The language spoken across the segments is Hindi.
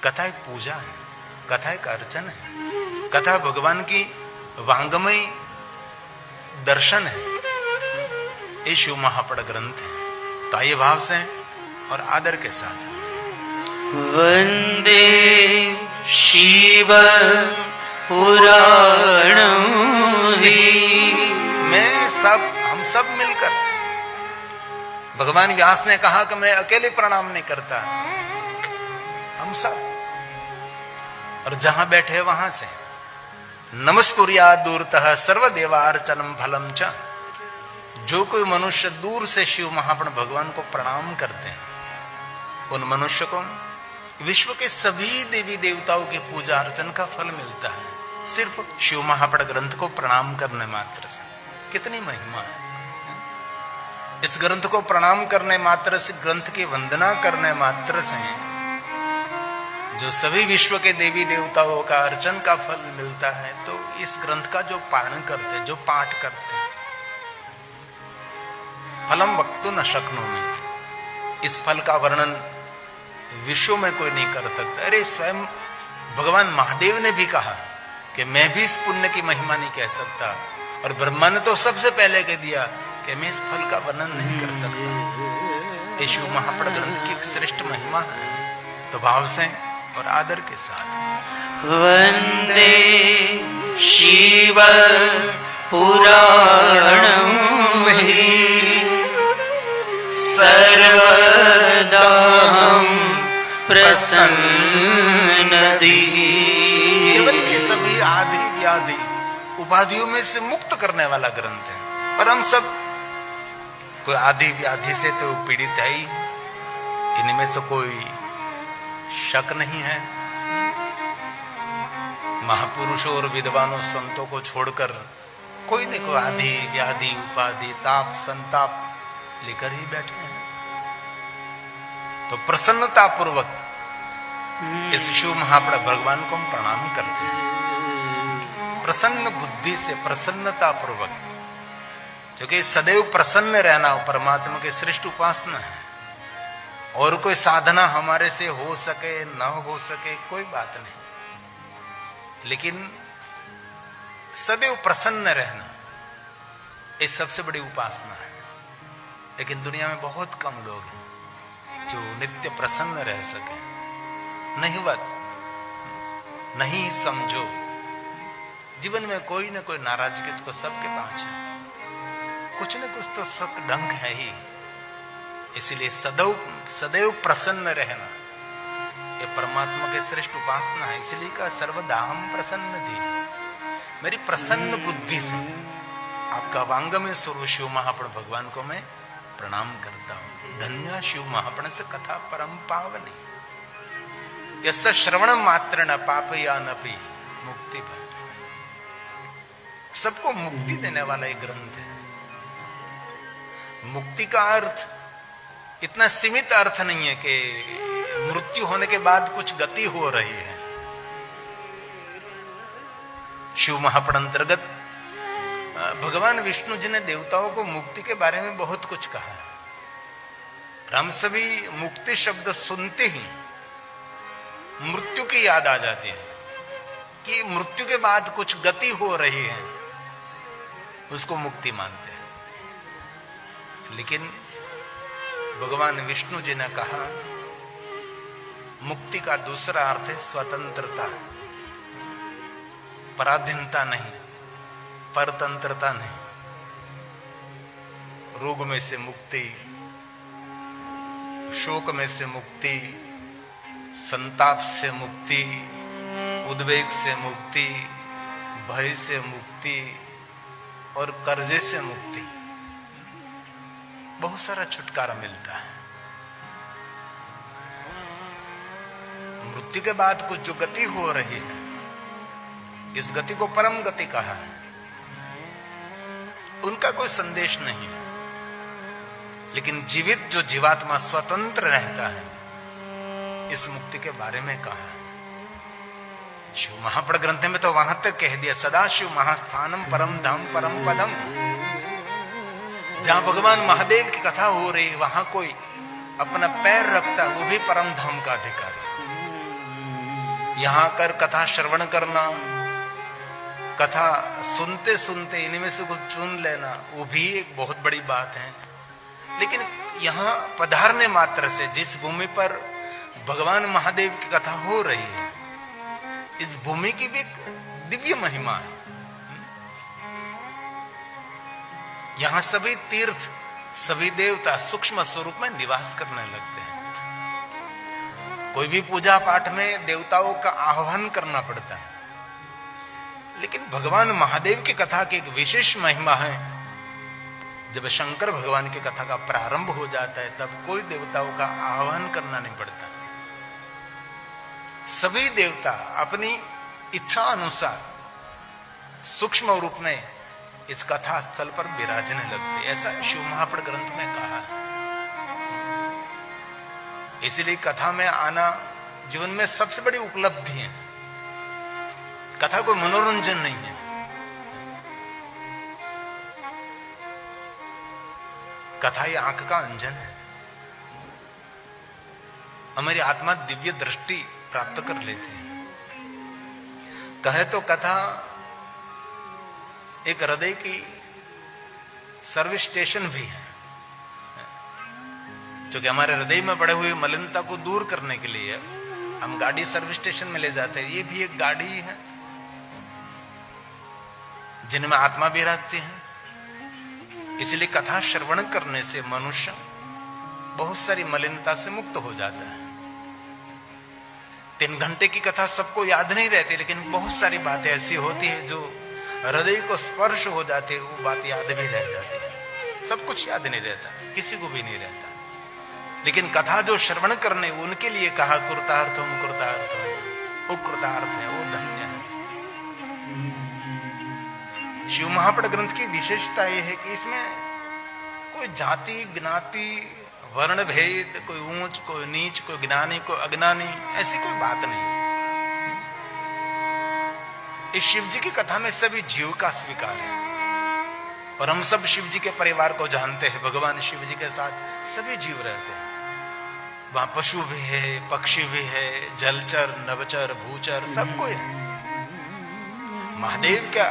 कथा एक पूजा है, कथा एक अर्चन है, कथा भगवान की वांगमय दर्शन है। ये शिव महापड़ ग्रंथ है। तो आइए भाव से और आदर के साथ वंदे शिव पुराणं हम सब मिलकर, भगवान व्यास ने कहा कि मैं अकेले प्रणाम नहीं करता, हम सब, और जहां बैठे वहां से नमस्कुर्या दूरतः सर्वदेवार्चनम फलम च। जो कोई मनुष्य दूर से शिव महापण भगवान को प्रणाम करते हैं, उन मनुष्य को विश्व के सभी देवी देवताओं की पूजा अर्चन का फल मिलता है, सिर्फ शिव महापण ग्रंथ को प्रणाम करने मात्र से। कितनी महिमा है इस ग्रंथ को प्रणाम करने मात्र से, ग्रंथ की वंदना करने मात्र से जो सभी विश्व के देवी देवताओं का अर्चन का फल मिलता है। तो इस ग्रंथ का जो पारण करते, जो पाठ करते हैं, फलम वक्तु न शक्नोमि, इस फल का वर्णन विश्व में कोई नहीं कर सकता। अरे स्वयं भगवान महादेव ने भी कहा कि मैं भी इस पुण्य की महिमा नहीं कह सकता, और ब्रह्मा ने तो सबसे पहले कह दिया कि मैं इस फल का वर्णन नहीं कर सकता। ये शिव महापड़ ग्रंथ की एक श्रेष्ठ महिमा है। तो भाव से और आदर के साथ वंदे शिव पुराणं सर्वदा प्रसन्नदि। जीवन की सभी आदि व्याधि उपाधियों में से मुक्त करने वाला ग्रंथ है। और हम सब कोई आदि व्याधि से तो पीड़ित है ही, इनमें से कोई शक नहीं है। महापुरुषों और विद्वानों संतों को छोड़कर कोई न कोई आदि व्याधि उपाधि ताप संताप लेकर ही बैठे हैं। तो प्रसन्नता पूर्वक इस शिव महापड़ भगवान को हम प्रणाम करते हैं, प्रसन्न बुद्धि से, प्रसन्नता पूर्वक, क्योंकि सदैव प्रसन्न रहना परमात्मा की श्रेष्ठ उपासना है। और कोई साधना हमारे से हो सके न हो सके कोई बात नहीं, लेकिन सदैव प्रसन्न रहना ये सबसे बड़ी उपासना है। लेकिन दुनिया में बहुत कम लोग हैं जो नित्य प्रसन्न रह सके। नहीं बात नहीं समझो, जीवन में कोई ना कोई नाराजगी तो सबके पास है, कुछ न कुछ तो सत ढंग है ही। इसलिए सदैव प्रसन्न रहना ये परमात्मा के श्रेष्ठ उपासना है। इसलिए का सर्वदा हम प्रसन्न थी, मेरी प्रसन्न बुद्धि से आपका वांग में स्वरूप शिव महापण भगवान को मैं प्रणाम करता हूं। धन्य शिव महापण से कथा परम पावनी, यस्य श्रवण मात्र न पाप या न पी मुक्ति भर। सबको मुक्ति देने वाला एक ग्रंथ है। मुक्ति का अर्थ इतना सीमित अर्थ नहीं है कि मृत्यु होने के बाद कुछ गति हो रही है। शिव महापण अंतर्गत भगवान विष्णु जी ने देवताओं को मुक्ति के बारे में बहुत कुछ कहा है। हम सभी मुक्ति शब्द सुनते ही मृत्यु की याद आ जाती है कि मृत्यु के बाद कुछ गति हो रही है, उसको मुक्ति मानते हैं। लेकिन भगवान विष्णु जी ने कहा मुक्ति का दूसरा अर्थ है स्वतंत्रता, पराधीनता नहीं, परतंत्रता नहीं। रोग में से मुक्ति, शोक में से मुक्ति, संताप से मुक्ति, उद्वेग से मुक्ति, भय से मुक्ति और कर्जे से मुक्ति। बहुत सारा छुटकारा मिलता है। मृत्यु के बाद कुछ जो गति हो रही है, इस गति को परम गति कहा है। उनका कोई संदेश नहीं है, लेकिन जीवित जो जीवात्मा स्वतंत्र रहता है, इस मुक्ति के बारे में कहा है। शिव महापड़ ग्रंथ में तो वहां तक कह दिया सदा शिव महास्थानम परम धाम परम पदम। जहां भगवान महादेव की कथा हो रही, वहां कोई अपना पैर रखता है, वो भी परम धाम का अधिकारी। यहां कर कथा श्रवण करना, कथा सुनते सुनते इनमें से कुछ चुन लेना, वो भी एक बहुत बड़ी बात है। लेकिन यहां पधारने मात्र से जिस भूमि पर भगवान महादेव की कथा हो रही है, इस भूमि की भी एक दिव्य महिमा है। यहां सभी तीर्थ, सभी देवता सूक्ष्म स्वरूप में निवास करने लगते हैं। कोई भी पूजा पाठ में देवताओं का आह्वान करना पड़ता है, लेकिन भगवान महादेव की कथा की एक विशेष महिमा है। जब शंकर भगवान की कथा का प्रारंभ हो जाता है, तब कोई देवताओं का आह्वान करना नहीं पड़ता। सभी देवता अपनी इच्छा अनुसार सूक्ष्म रूप में इस कथा स्थल पर विराजने लगते, ऐसा शिव महापुराण ग्रंथ में कहा है। इसलिए कथा में आना जीवन में सबसे बड़ी उपलब्धि है। कथा कोई मनोरंजन नहीं है। कथा ये आंख का अंजन है। हमारी आत्मा दिव्य दृष्टि प्राप्त कर लेती है। कहे तो कथा एक हृदय की सर्विस स्टेशन भी है, क्योंकि हमारे हृदय में बढ़े हुए मलिनता को दूर करने के लिए हम गाड़ी सर्विस स्टेशन में ले जाते हैं। ये भी एक गाड़ी है जिनमें आत्मा भी रहती है। इसलिए कथा श्रवण करने से मनुष्य बहुत सारी मलिनता से मुक्त हो जाता है। 3 घंटे की कथा सबको याद नहीं रहती, लेकिन बहुत सारी बातें ऐसी होती है जो हृदय को स्पर्श हो जाती है, वो बात याद भी रह जाती है। सब कुछ याद नहीं रहता, किसी को भी नहीं रहता। लेकिन कथा जो श्रवण करने, उनके लिए कहा कृतार्थ हम कृतार्थ है, वो कृतार्थ है, वो धन्य है। शिव महापुराण ग्रंथ की विशेषता यह है कि इसमें कोई जाति ज्ञाति वर्ण भेद, कोई ऊंच कोई नीच, कोई ज्ञानी कोई अज्ञानी, ऐसी कोई बात नहीं। इस शिव जी की कथा में सभी जीव का स्वीकार है, और हम सब शिव जी के परिवार को जानते हैं। भगवान शिव जी के साथ सभी जीव रहते हैं। वहां पशु भी है, पक्षी भी है, जलचर नभचर भूचर सब कोई है। महादेव का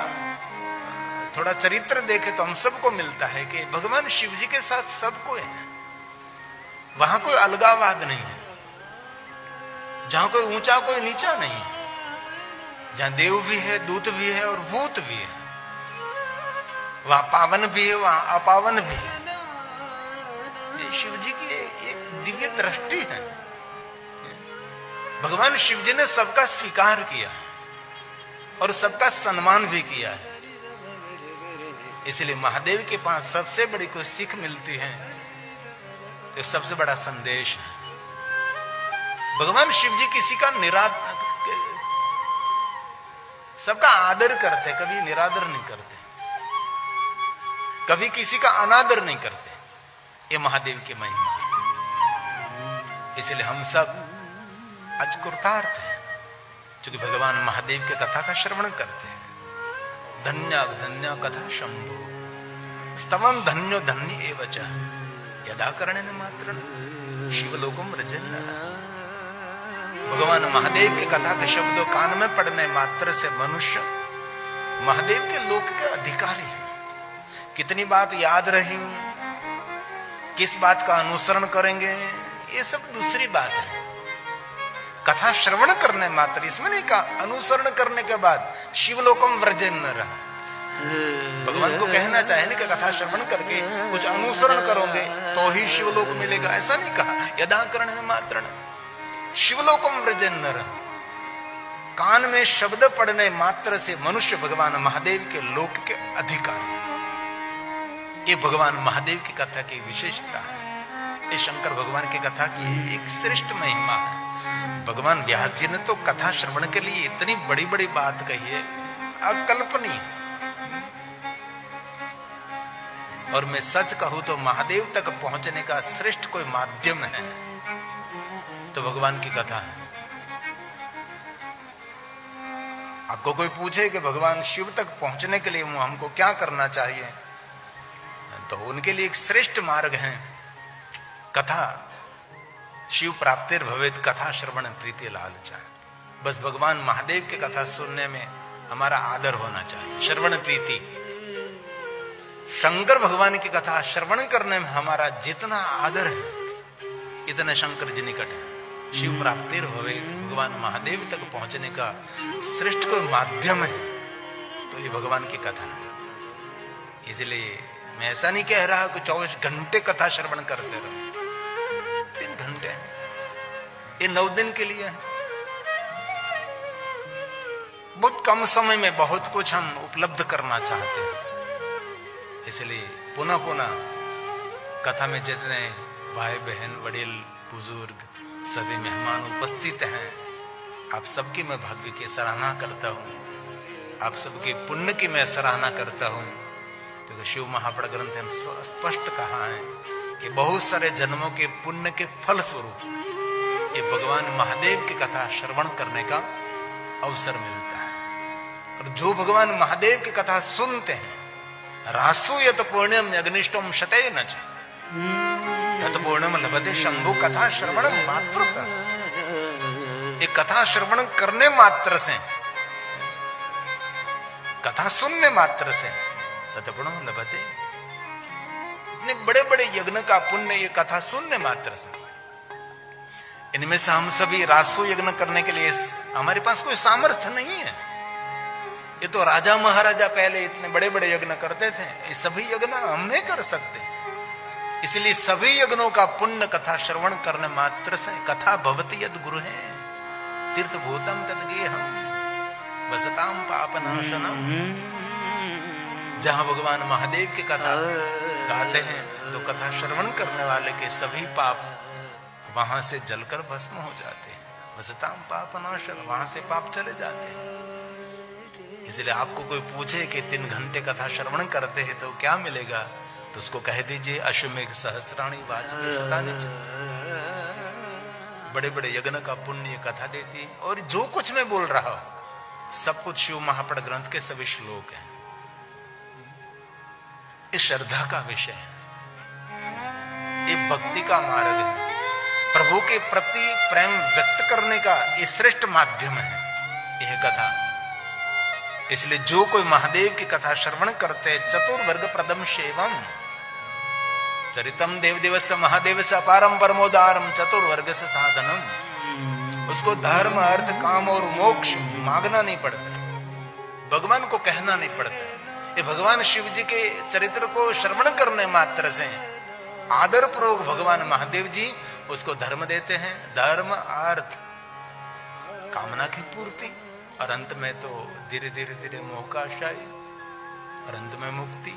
थोड़ा चरित्र देखे तो हम सबको मिलता है कि भगवान शिव जी के साथ सब कोई है। वहां कोई अलगाववाद नहीं है, जहां कोई ऊंचा कोई नीचा नहीं है, जहां देव भी है, दूत भी है और भूत भी है। वहां पावन भी है, वहां अपावन भी है। ये शिव जी की एक दिव्य दृष्टि है। भगवान शिव जी ने सबका स्वीकार किया और सबका सम्मान भी किया है। इसलिए महादेव के पास सबसे बड़ी कोई सीख मिलती है, तो सबसे बड़ा संदेश है। भगवान शिव जी किसी का सबका आदर करते, कभी निरादर नहीं करते, कभी किसी का अनादर नहीं करते। ये महादेव की महिमा है। इसलिए हम सब आज कृतार्थ हैं, क्योंकि भगवान महादेव की कथा का श्रवण करते हैं। धन्य धन्य कथा शंभो स्तवं धन्यो धन्य एवच यदा करणेन मात्रेण शिवलोकम व्रजेन। भगवान महादेव की कथा के शब्दों कान में पड़ने मात्र से मनुष्य महादेव के लोक के अधिकारी है। कितनी बात याद रही, किस बात का अनुसरण करेंगे, ये सब दूसरी बात है। कथा श्रवण करने मात्र, इसमें नहीं कहा अनुसरण करने के बाद शिवलोकम व्रजेन न रहा। भगवान को कहना चाहे नहीं कि कथा श्रवण करके कुछ अनुसरण करोगे तो ही शिवलोक मिलेगा, ऐसा नहीं कहा। यदा करणेन मात्रेण शिवलोकम व्रजेन न रहा। कान में शब्द पढ़ने मात्र से मनुष्य भगवान महादेव के लोक के अधिकारी है। ये भगवान महादेव की कथा की विशेषता है। ये शंकर भगवान की कथा की एक श्रेष्ठ महिमा है। भगवान व्यास जी ने तो कथा श्रवण के लिए इतनी बड़ी बड़ी बात कही है, अकल्पनीय। और मैं सच कहूं तो महादेव तक पहुंचने का श्रेष्ठ कोई माध्यम है तो भगवान की कथा है। आपको कोई पूछे कि भगवान शिव तक पहुंचने के लिए हमको क्या करना चाहिए, तो उनके लिए एक श्रेष्ठ मार्ग है कथा। शिव प्राप्तिर भवेत कथा श्रवण प्रीति लालचा। बस भगवान महादेव की कथा सुनने में हमारा आदर होना चाहिए, श्रवण प्रीति। शंकर भगवान की कथा श्रवण करने में हमारा जितना आदर है, इतने शंकर जी निकट है। शिव प्राप्तिर भवे, भगवान महादेव तक पहुंचने का श्रेष्ठ कोई माध्यम है तो ये भगवान की कथा है। इसलिए मैं ऐसा नहीं कह रहा कि 24 घंटे कथा श्रवण करते रहो, 3 घंटे, ये 9 दिन के लिए है। बहुत कम समय में बहुत कुछ हम उपलब्ध करना चाहते हैं, इसलिए पुनः पुनः कथा में जितने भाई बहन वडील बुजुर्ग सभी मेहमान उपस्थित हैं, आप सबकी मैं भाग्य की सराहना करता हूँ, आप सबके पुण्य की मैं सराहना करता हूँ। तो शिव महापड़ ग्रंथ में स्पष्ट कहा है कि बहुत सारे जन्मों के पुण्य के फल स्वरूप ये भगवान महादेव की कथा श्रवण करने का अवसर मिलता है। और जो भगवान महादेव की कथा सुनते हैं, रासु यत पुण्यम अग्निष्टम शतेन च तत् पूर्णम लभते शंभु, कथा श्रवण मात्र, ये कथा श्रवण करने मात्र से, कथा सुनने मात्र से तत्पूर्णम लभते, इतने बड़े बड़े यज्ञ का पुण्य ये कथा सुनने मात्र से। इनमें से हम सभी रासु यज्ञ करने के लिए हमारे पास कोई सामर्थ्य नहीं है। ये तो राजा महाराजा पहले इतने बड़े बड़े यज्ञ करते थे, ये सभी यज्ञ हम नहीं कर सकते। इसलिए सभी यज्ञों का पुण्य कथा श्रवण करने मात्र से, कथा भवति यद गुरु है तीर्थ भूतम तद्गेहम वसताम पापनाशनम। जहां भगवान महादेव की कथा गाते हैं तो कथा श्रवण करने वाले के सभी पाप वहां से जलकर भस्म हो जाते हैं। वसताम पापनाशन, वहां से पाप चले जाते हैं। इसलिए आपको कोई पूछे कि 3 घंटे कथा श्रवण करते हैं तो क्या मिलेगा, तो उसको कह दीजिए अश्वमेघ सहस्त्राणी वाजपेयी शतानि च। बड़े बड़े यज्ञ का पुण्य कथा देती है। और जो कुछ मैं बोल रहा हूं सब कुछ शिव महापड़ ग्रंथ के सभी श्लोक हैं। ये श्रद्धा का विषय है, ये भक्ति का मार्ग है, प्रभु के प्रति प्रेम व्यक्त करने का ये श्रेष्ठ माध्यम है यह कथा। इसलिए जो कोई महादेव की कथा श्रवण करते, चतुर्वर्ग प्रदम सेवम चरितम देवदेवस्य महादेवस्य अपारम परमोदारम चतुर्वर्ग से साधनम। उसको धर्म अर्थ काम और मोक्ष मांगना नहीं पड़ता, भगवान को कहना नहीं पड़ता। ये भगवान शिव जी के चरित्र को श्रवण करने मात्र से आदर पूर्वक भगवान महादेव जी उसको धर्म देते हैं, धर्म अर्थ कामना की पूर्ति, और अंत में तो धीरे धीरे धीरे मोह का आशय, और अंत में मुक्ति।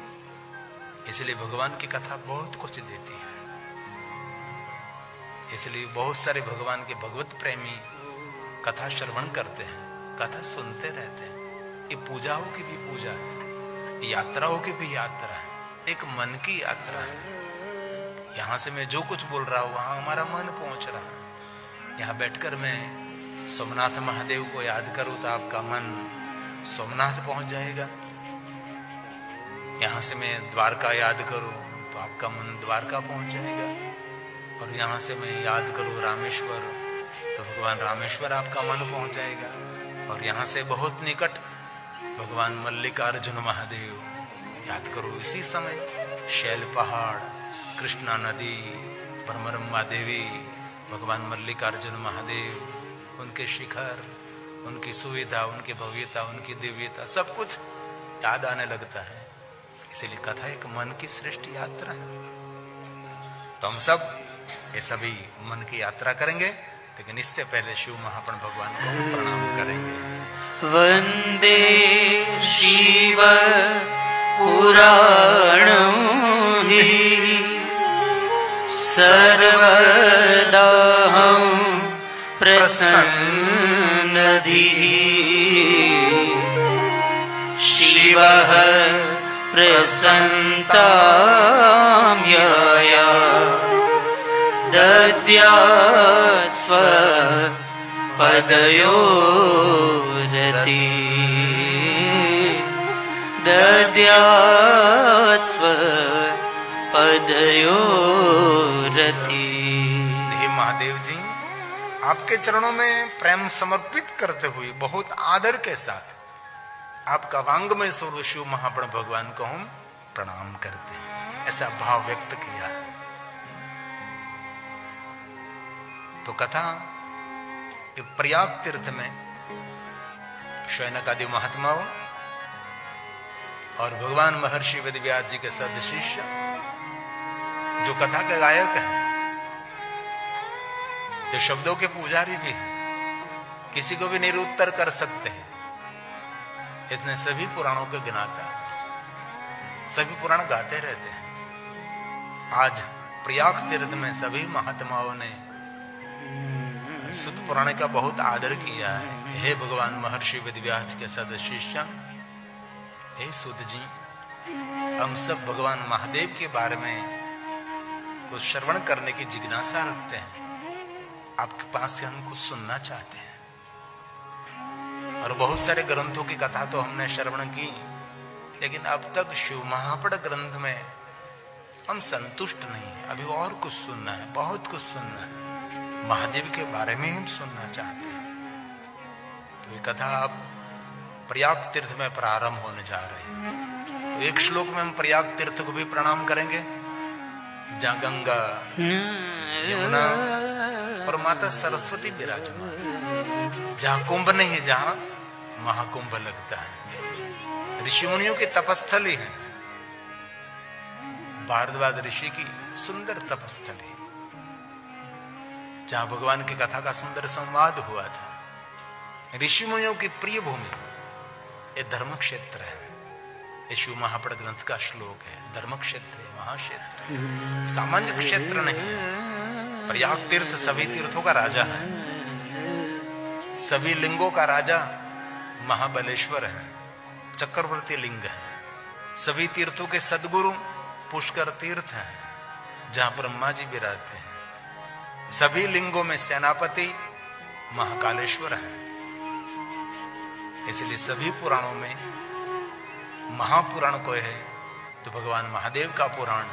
इसलिए भगवान की कथा बहुत कुछ देती है। इसलिए बहुत सारे भगवान के भगवत प्रेमी कथा श्रवण करते हैं, कथा सुनते रहते हैं। ये पूजाओं की भी पूजा है, यात्राओं की भी यात्रा है, एक मन की यात्रा है। यहां से मैं जो कुछ बोल रहा हूं वहां हमारा मन पहुंच रहा है। यहां बैठकर मैं सोमनाथ महादेव को याद करूं तो आपका मन सोमनाथ पहुंच जाएगा। यहां से मैं द्वारका याद करूं तो आपका मन द्वारका पहुंच जाएगा। और यहां से मैं याद करूं रामेश्वर तो भगवान रामेश्वर आपका मन पहुंच जाएगा। और यहां से बहुत निकट भगवान मल्लिकार्जुन महादेव याद करो इसी समय, शैल पहाड़, कृष्णा नदी, परमरम्मा देवी, भगवान मल्लिकार्जुन महादेव, उनके शिखर, उनकी सुविधा, उनकी भव्यता, उनकी दिव्यता, सब कुछ याद आने लगता है। इसीलिए कथा एक मन की श्रेष्ठ यात्रा है। तो हम सब ये सभी मन की यात्रा करेंगे, लेकिन इससे पहले शिव महापण भगवान को प्रणाम करेंगे। वंदे शिव पुराणं हि सर्वदाहं प्रसन्नधिः शिवः प्रसन्नतां यया दद्यात् स्वपदयोरति दद्यात् स्वपदयोरति। हे महादेव जी, आपकी आपके चरणों में प्रेम समर्पित करते हुए बहुत आदर के साथ आपका वांग्मय स्वरूप शिव महाप्रण भगवान को हम प्रणाम करते हैं, ऐसा भाव व्यक्त किया है। तो कथा प्रयाग तीर्थ में शौनक आदि महात्माओं और भगवान महर्षि वेदव्यास जी के सद शिष्य जो कथा के गायक हैं, जो शब्दों के पुजारी भी हैं, किसी को भी निरुत्तर कर सकते हैं, इतने सभी पुराणों के गिनाता है, सभी पुराण गाते रहते हैं। आज प्रयाग तीर्थ में सभी महात्माओं ने सुत पुराण का बहुत आदर किया है। हे भगवान महर्षि वेदव्यास के सद शिष्य, हे सुत जी, हम सब भगवान महादेव के बारे में कुछ श्रवण करने की जिज्ञासा रखते हैं, आपके पास से हम कुछ सुनना चाहते हैं। और बहुत सारे ग्रंथों की कथा तो हमने श्रवण की, लेकिन अब तक शिव महापड़ ग्रंथ में हम संतुष्ट नहीं है, अभी और कुछ सुनना है, बहुत कुछ सुनना है, महादेव के बारे में हम सुनना चाहते हैं। तो ये कथा अब प्रयाग तीर्थ में प्रारंभ होने जा रही है। तो एक श्लोक में हम प्रयाग तीर्थ को भी प्रणाम करेंगे, जहां गंगा यमुना और माता सरस्वती विराजमान, जहां कुंभ नहीं है, जहां महाकुंभ लगता है, ऋषि मुनियों की तपस्थली है, भारद्वाज ऋषि की सुंदर तपस्थली, जहां भगवान की कथा का सुंदर संवाद हुआ था। ऋषि मुनियों की प्रिय भूमि ये धर्म क्षेत्र है। ये शिव महापड़ ग्रंथ का श्लोक है, धर्म क्षेत्र है, महाक्षेत्र है, सामान्य क्षेत्र नहीं है। प्रयाग तीर्थ सभी तीर्थों का राजा है, सभी लिंगों का राजा महाबलेश्वर है, चक्रवर्ती लिंग है। सभी तीर्थों के सदगुरु पुष्कर तीर्थ है, जहां ब्रह्मा जी विराजते हैं। सभी लिंगों में सेनापति महाकालेश्वर है। इसलिए सभी पुराणों में महापुराण कोई है तो भगवान महादेव का पुराण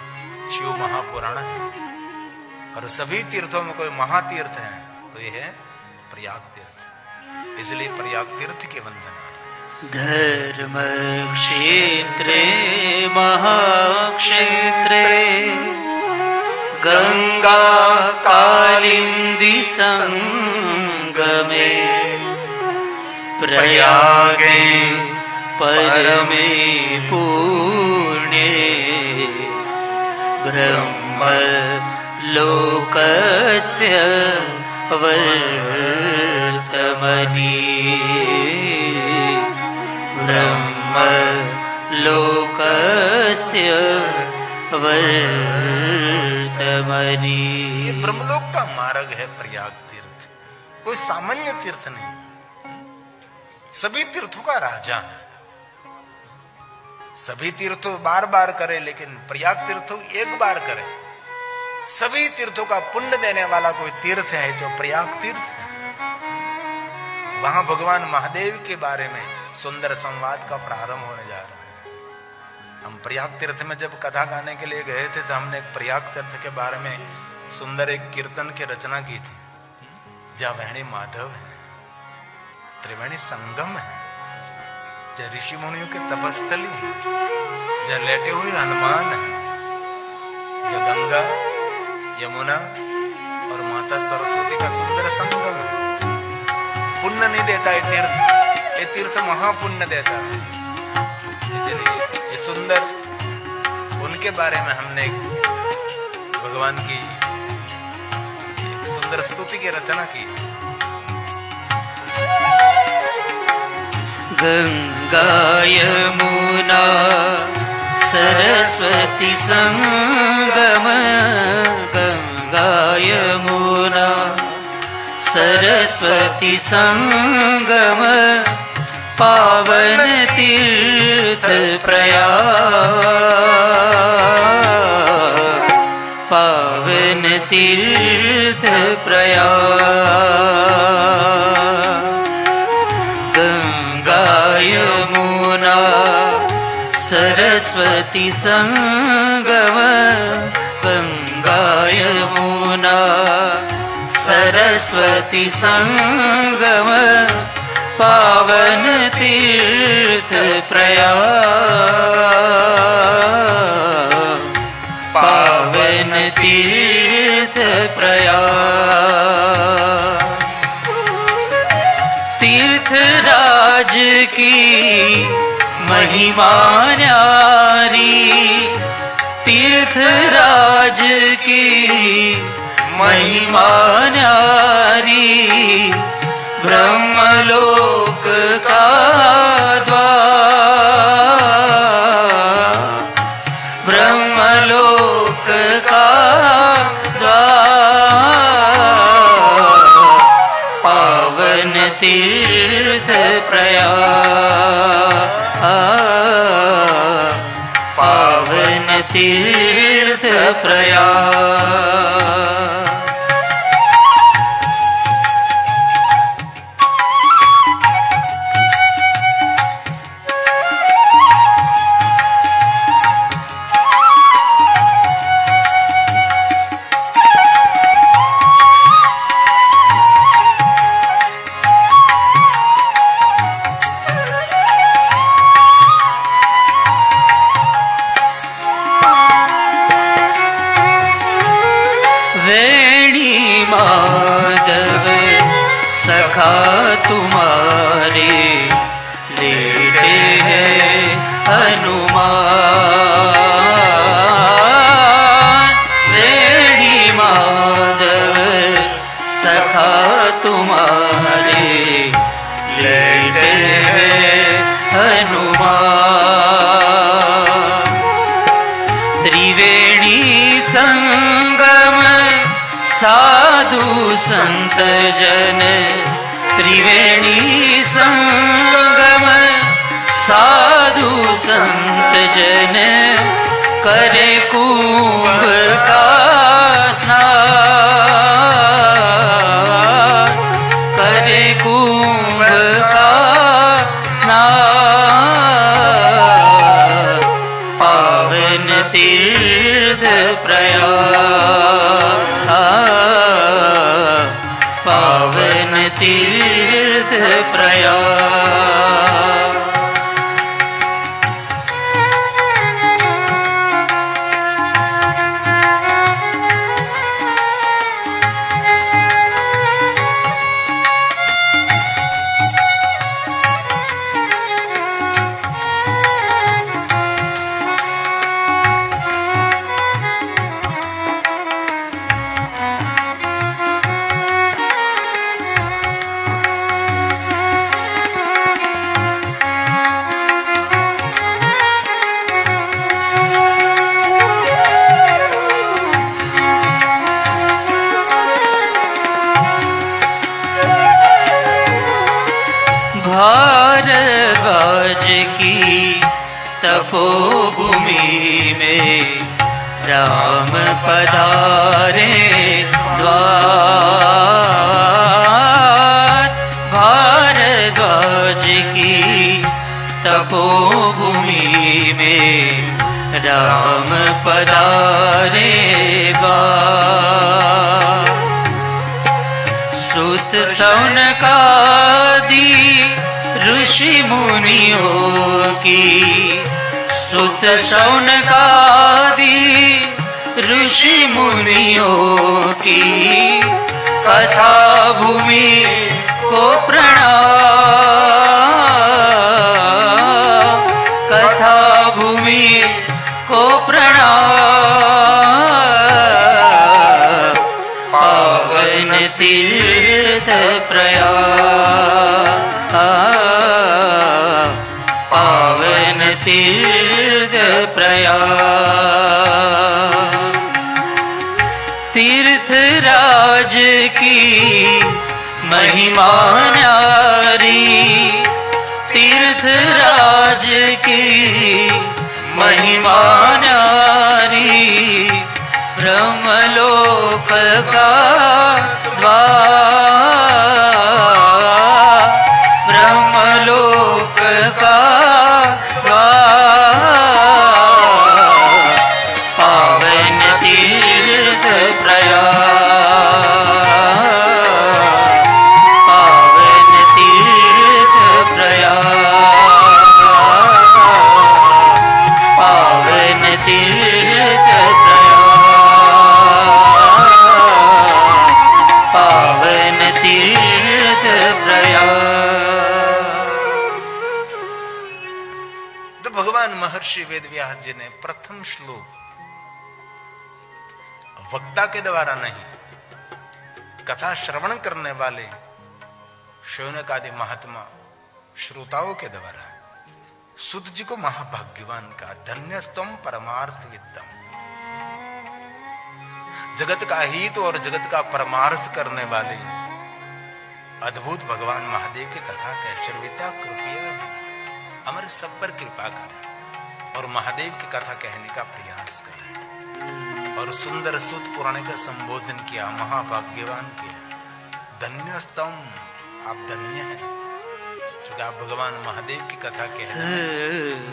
शिव महापुराण है, और सभी तीर्थों में कोई महातीर्थ है तो यह है प्रयाग तीर्थ। इसलिए प्रयाग तीर्थ की वंदना। धर्म क्षेत्रे महाक्षेत्रे गंगा कालिंदी संगमे प्रयागे परमे पुण्ये ब्रह्म लोकस्य वर्तमनि ब्रह्म लोकस्य वर्तमनि। ये ब्रह्मलोक का मार्ग है प्रयाग तीर्थ, कोई सामान्य तीर्थ नहीं, सभी तीर्थों का राजा है। सभी तीर्थों बार बार करे, लेकिन प्रयाग तीर्थों एक बार करे। सभी तीर्थों का पुण्य देने वाला कोई तीर्थ है जो प्रयाग तीर्थ है। वहां भगवान महादेव के बारे में सुंदर संवाद का प्रारंभ होने जा रहा है। हम प्रयाग तीर्थ में जब कथा गाने के लिए गए थे तो हमने प्रयाग तीर्थ के बारे में सुंदर एक कीर्तन की रचना की थी, जहाँ वेणी माधव है, त्रिवेणी संगम है, जहाँ ऋषि मुनियों की तपस्थली है, जहाँ लेटे हुए हनुमान है, जहाँ गंगा यमुना और माता सरस्वती का सुंदर संगम है। पुण्य नहीं देता ये तीर्थ, ये तीर्थ महापुण्य देता है। इसलिए ये सुंदर उनके बारे में हमने भगवान की सुंदर स्तुति की रचना की। गंगा यमुना सरस्वती संगम गंगा यमुना सरस्वती संगम पावन तीर्थ प्रयाग पावन तीर्थ प्रयाग गंगा यमुना सरस्वती संगम गंगा यमुना सरस्वती सरस्वती संगम पावन तीर्थ प्रयाग, पावन तीर्थ प्रयाग। तीर्थराज की महिमा न्यारी, तीर्थराज की महिमा न्यारी, ब्रह्मलोक का द्वार, ब्रह्मलोक का द्वार, पावन तीर्थ प्रयाग, पावन तीर्थ प्रयाग। माधव सखा तुम्हारे लेटे हैं हनुमान, वेणी माधव सखा तुम्हारे लेटे हैं हनुमान। त्रिवेणी संगम साधु संत जन, त्रिवेणी संगम साधु संत जन, करे कुंभ का स्नान, करे कुंभ का स्नान, पावन तीर्थ प्रयाग, पावन तीर्थ प्रयाग। भारद्वाज की तपोभूमि में राम पधारे द्वार, भारद्वाज की तपोभूमि में राम पधारे द्वार। सुत सौनकादि ऋषि मुनियों की, सुत सौनकादि ऋषि मुनियों की, कथा भूमि को प्रणाम, कथा भूमि को प्रणाम, पावन तीर्थ प्रयाग, पावन तीर्थ प्रयाग। तीर्थराज की महिमा न्यारी, तीर्थराज की महिमा न्यारी, ब्रह्मलोक का द्वार, ब्रह्मलोक का द्वार, पावन तीर्थ प्रयाग, भगवान महर्षि वेदव्यास जी ने प्रथम श्लोक वक्ता के द्वारा नहीं, कथा श्रवण करने वाले शौनक आदि महात्मा श्रोताओं के द्वारा सुत जी को महाभाग्यवान का, धन्यस्तम परमार्थ विद्तम, जगत का हित और जगत का परमार्थ करने वाले अद्भुत भगवान महादेव की कथा का श्रविता कृपया हमारे सब पर कृपा करें और महादेव की कथा कहने का प्रयास करें। और सुंदर सुत पुराण का संबोधन किया, महाभाग्यवान किया, धन्यस्तम, आप धन्य हैं क्योंकि आप भगवान महादेव की कथा कहने में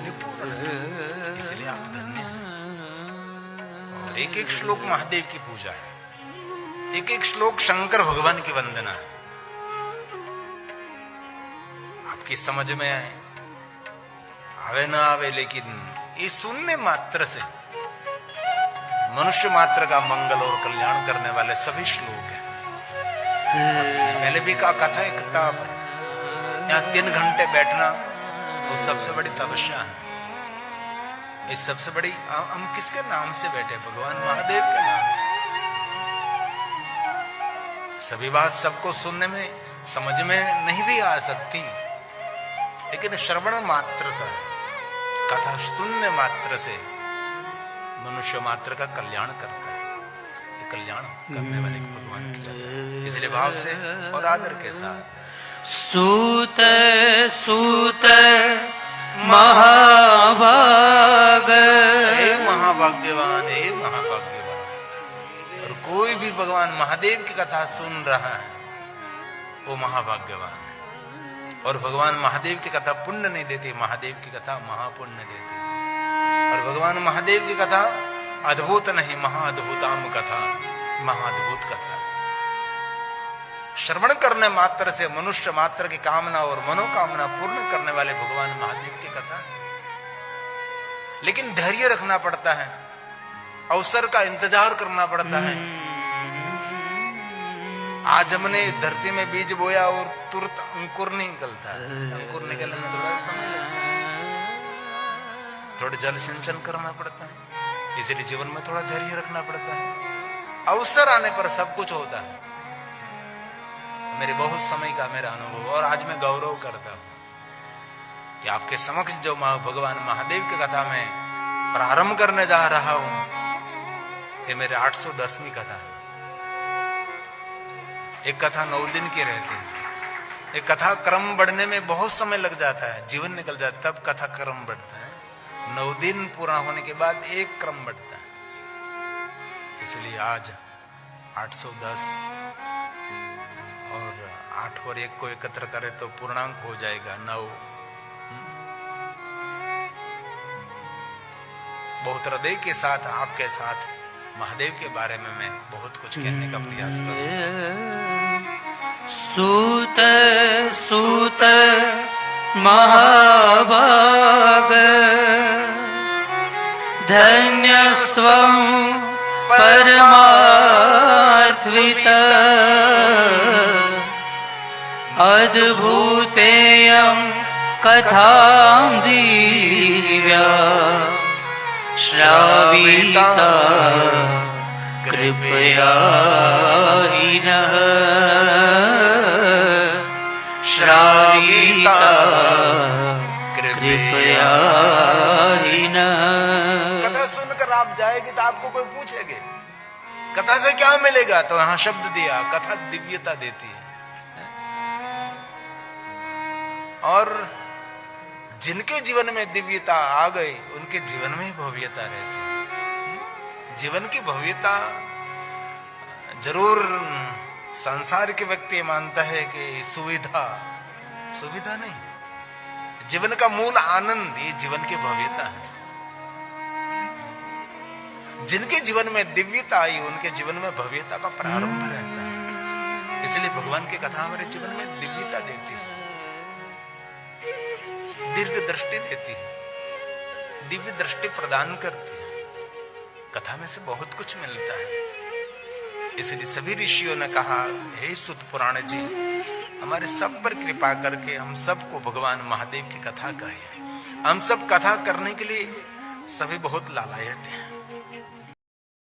निपुण हैं, इसलिए आप धन्य हैं। और एक एक श्लोक महादेव की पूजा है, एक एक श्लोक शंकर भगवान की वंदना है। आपकी समझ में आवे ना आवे, लेकिन ये सुनने मात्र से मनुष्य मात्र का मंगल और कल्याण करने वाले सभी श्लोक हैं। पहले भी कहा, कथा एक किताब है, यहाँ 3 घंटे बैठना वो सबसे बड़ी तपस्या है। इस सबसे बड़ी, हम किसके नाम से बैठे? भगवान महादेव के नाम से। सभी बात सबको सुनने में समझ में नहीं भी आ सकती, लेकिन श्रवण मात्रता, कथा सुनने मात्र से मनुष्य मात्र का कल्याण करता है। ये कल्याण करने वाले भगवान की कथा, इसलिए भाव से और आदर के साथ सूत सूत महाभाग, हे महाभाग्यवान, हे महाभाग्यवान। और कोई भी भगवान महादेव की कथा सुन रहा है वो महाभाग्यवान है। और भगवान महादेव की कथा पुण्य नहीं देती, महादेव की कथा महापुण्य देती। और भगवान महादेव की कथा अद्भुत नहीं, महाअद्भुताम कथा, महाअद्भुत कथा। श्रवण करने मात्र से मनुष्य मात्र की कामना और मनोकामना पूर्ण करने वाले भगवान महादेव की कथा। लेकिन धैर्य रखना पड़ता है, अवसर का इंतजार करना पड़ता है। आज हमने धरती में बीज बोया और तुरंत अंकुर नहीं निकलता है, अंकुर निकलने में थोड़ा समय लगता है, थोड़ा जल सिंचन करना पड़ता है, इसलिए जीवन में थोड़ा धैर्य रखना पड़ता है। अवसर आने पर सब कुछ होता है। मेरे बहुत समय का मेरा अनुभव, और आज मैं गौरव करता हूं कि आपके समक्ष जो भगवान महादेव की कथा में प्रारंभ करने जा रहा हूं, ये मेरे 810वीं कथा है। एक कथा 9 दिन की रहती है। एक कथा क्रम बढ़ने में बहुत समय लग जाता है, जीवन निकल जाता है, तब कथा क्रम बढ़ता है। 9 दिन पूरा होने के बाद एक क्रम बढ़ता है। इसलिए आज 810 और 8 और 1 को एकत्र करे तो पूर्णांक हो जाएगा 9। बहुत हृदय के साथ आपके साथ महादेव के बारे में मैं बहुत कुछ कहने का प्रयास करूंगा। सूत सूत महाभाग, धन्यस्त्वं परमार्थवित्, अद्भुतेयं कथां दिव्या श्राविता कृपया नः, श्राविता कृपया नः। कथा सुनकर आप जाएंगे तो आपको कोई पूछेगा कथा से क्या मिलेगा, तो यहां शब्द दिया, कथा दिव्यता देती है। और जिनके जीवन में दिव्यता आ गई उनके जीवन में ही भव्यता रहती है। जीवन की भव्यता जरूर संसार के व्यक्ति मानता है कि सुविधा नहीं, जीवन का मूल आनंद ये जीवन की भव्यता है। जिनके जीवन में दिव्यता आई उनके जीवन में भव्यता का प्रारंभ रहता है। इसलिए भगवान की कथा हमारे जीवन में दिव्यता देती है, दीर्घ दृष्टि देती है, दिव्य दृष्टि प्रदान करती है। कथा में से बहुत कुछ मिलता है। इसलिए सभी ऋषियों ने कहा, हे सुत पुराण जी, हमारे सब पर कृपा करके हम सबको भगवान महादेव की कथा कहे। हम सब कथा करने के लिए सभी बहुत लालायत हैं,